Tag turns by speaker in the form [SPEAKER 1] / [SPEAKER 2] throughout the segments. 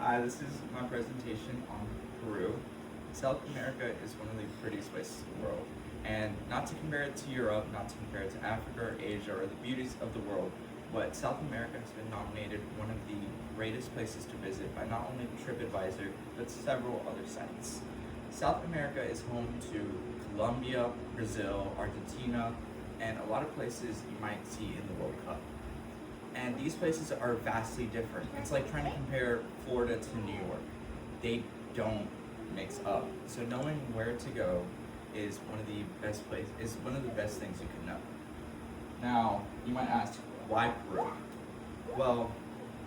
[SPEAKER 1] Hi, this is my presentation on Peru. South America is one of the prettiest places in the world. And not to compare it to Europe, not to compare it to Africa or Asia or the beauties of the world, but South America has been nominated one of the greatest places to visit by not only TripAdvisor, but several other sites. South America is home to Colombia, Brazil, Argentina, and a lot of places you might see in the World Cup. And these places are vastly different. It's like trying to compare Florida to New York. They don't mix up. So knowing where to go is one of the best things you can know. Now, you might ask, why Peru? Well,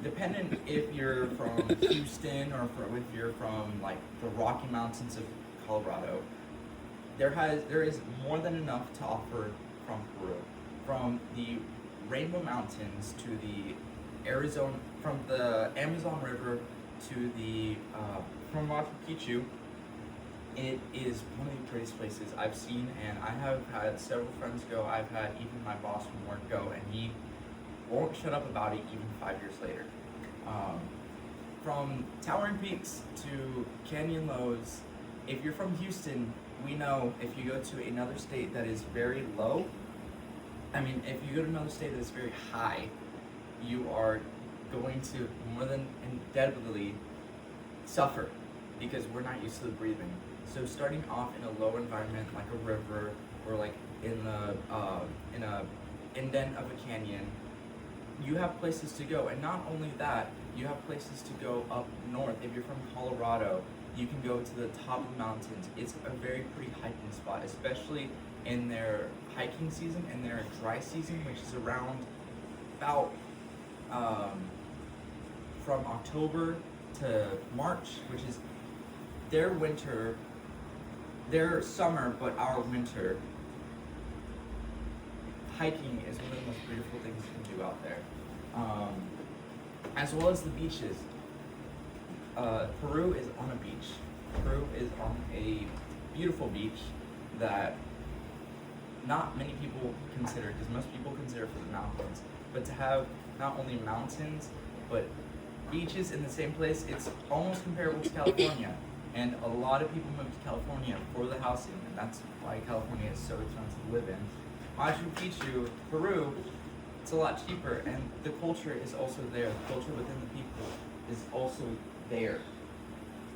[SPEAKER 1] dependent if you're from Houston or if you're from like the Rocky Mountains of Colorado, there is more than enough to offer from Peru. From the Rainbow Mountains to from the Amazon River to from Machu Picchu, it is one of the prettiest places I've seen, and I have had several friends go. I've had even my boss from work go, and he won't shut up about it even 5 years later. From towering peaks to canyon lows, if you're from Houston, we know if you go to another state that is very low, if you go to another state that's very high, you are going to more than inevitably suffer because we're not used to the breathing. So starting off in a low environment like a river or like in a indent of a canyon, you have places to go. And not only that, you have places to go up north. If you're from Colorado, you can go to the top of the mountains. It's a very pretty hiking spot, especially in their hiking season and their dry season, which is around about from October to March, which is their winter, their summer, but our winter. Hiking is one of the most beautiful things you can do out there, as well as the beaches. Peru is on a beach. Peru is on a beautiful beach that not many people consider, because most people consider for the mountains. But to have not only mountains, but beaches in the same place, it's almost comparable to California. And a lot of people move to California for the housing, and that's why California is so expensive to live in. Machu Picchu, Peru, it's a lot cheaper, and the culture is also there. The culture within the people is also there.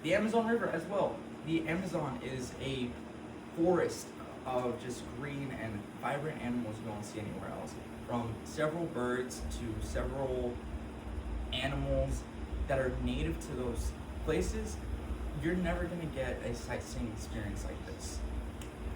[SPEAKER 1] The Amazon River as well. The Amazon is a forest of just green and vibrant animals you don't see anywhere else. From several birds to several animals that are native to those places, you're never going to get a sightseeing experience like this.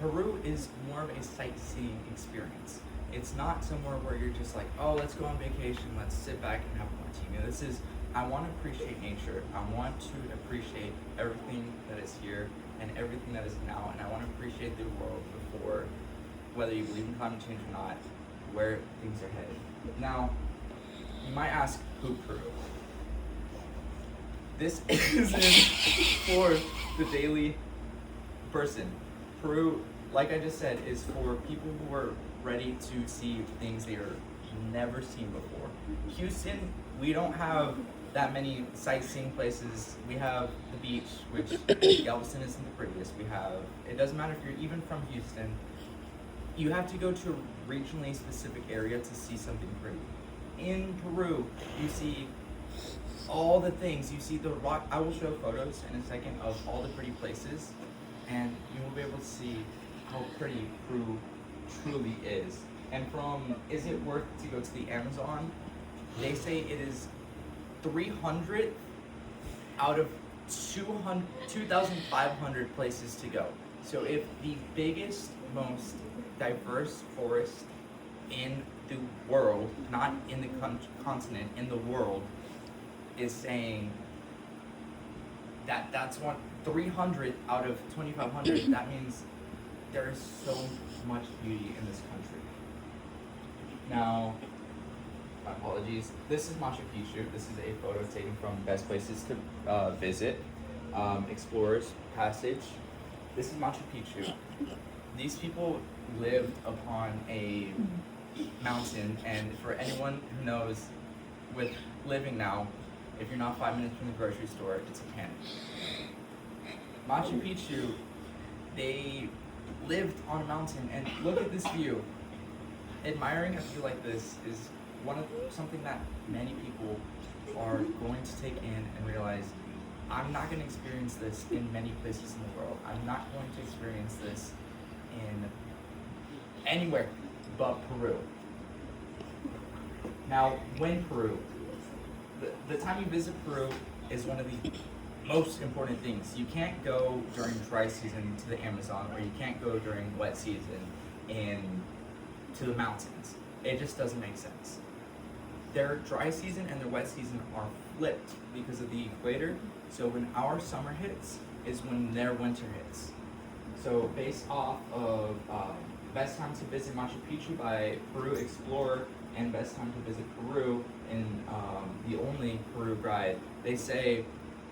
[SPEAKER 1] Peru is more of a sightseeing experience. It's not somewhere where you're just like, oh, let's go on vacation, let's sit back and have a martini. This is, I want to appreciate nature. I want to appreciate everything that is here and everything that is now, and I want to appreciate the world before, whether you believe in climate change or not, where things are headed. Now, you might ask, who Peru? This isn't for the daily person. Peru, like I just said, is for people who are ready to see things they are never seen before. Houston, we don't have that many sightseeing places. We have the beach, which Galveston isn't the prettiest. It doesn't matter if you're even from Houston, you have to go to a regionally specific area to see something pretty. In Peru, you see all the things. You see the rock. I will show photos in a second of all the pretty places, and you will be able to see how pretty Peru truly is. And from is it worth to go to the Amazon? They say it is 300 out of 2,500 places to go. So if the biggest, most diverse forest in the world, not in the continent, in the world, is saying that that's 300 out of 2,500, that means there is so much beauty in this country. Now, my apologies. This is Machu Picchu. This is a photo taken from best places to visit. Explorers Passage. This is Machu Picchu. These people lived upon a mountain, and for anyone who knows, with living now, If you're not 5 minutes from the grocery store, it's a panic. Machu Picchu, they lived on a mountain, and look at this view. Admiring a view like this is something that many people are going to take in and realize, I'm not going to experience this in many places in the world. I'm not going to experience this in anywhere but Peru. Now, when Peru, the time you visit Peru is one of the most important things. You can't go during dry season to the Amazon, or you can't go during wet season to the mountains. It just doesn't make sense. Their dry season and their wet season are flipped because of the equator. So when our summer hits is when their winter hits. So based off of Best Time to Visit Machu Picchu by Peru Explorer and Best Time to Visit Peru in the Only Peru Guide, they say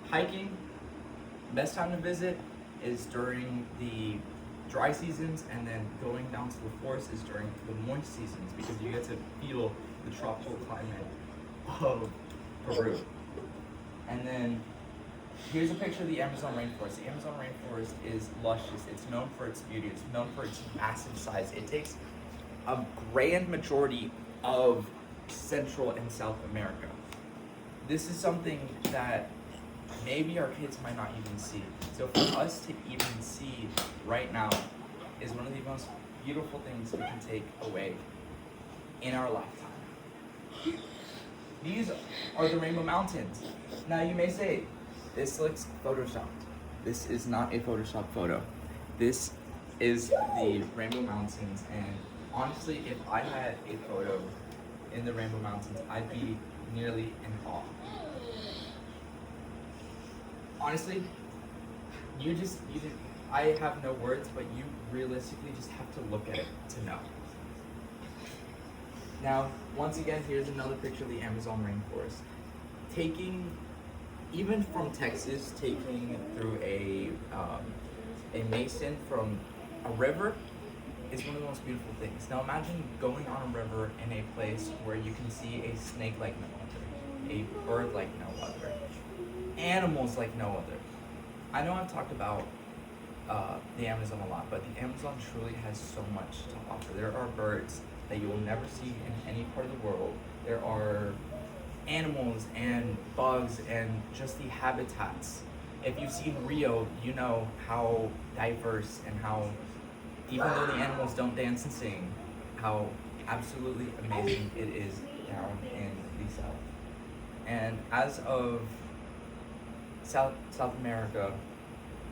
[SPEAKER 1] hiking, best time to visit is during the dry seasons, and then going down to the forest is during the moist seasons, because you get to feel the tropical climate of Peru. And then here's a picture of the Amazon rainforest. The Amazon rainforest is luscious. It's known for its beauty. It's known for its massive size. It takes a grand majority of Central and South America. This is something that maybe our kids might not even see. So for us to even see right now is one of the most beautiful things we can take away in our lifetime. These are the Rainbow Mountains. Now you may say, this looks photoshopped. This is not a Photoshop photo. This is the Rainbow Mountains, and honestly, if I had a photo in the Rainbow Mountains, I'd be nearly in awe. Honestly, I have no words, but you realistically just have to look at it to know. Now, once again, here's another picture of the Amazon rainforest. Even from Texas, taking through a mason from a river is one of the most beautiful things. Now imagine going on a river in a place where you can see a snake like no other, a bird like no other, animals like no other. I know I've talked about the Amazon a lot, but the Amazon truly has so much to offer. There are birds that you will never see in any part of the world. There are animals and bugs and just the habitats. If you've seen Rio, you know how diverse and how, even though the animals don't dance and sing, how absolutely amazing it is down in the south. And as of South America,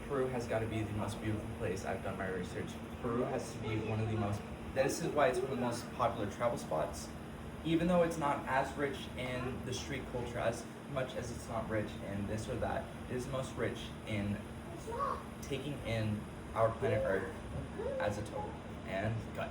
[SPEAKER 1] Peru has got to be the most beautiful place. I've done my research. Peru has to be one of the most, this is why it's one of the most popular travel spots. Even though it's not as rich in the street culture as much as it's not rich in this or that, it is most rich in taking in our planet Earth as a total. And cut.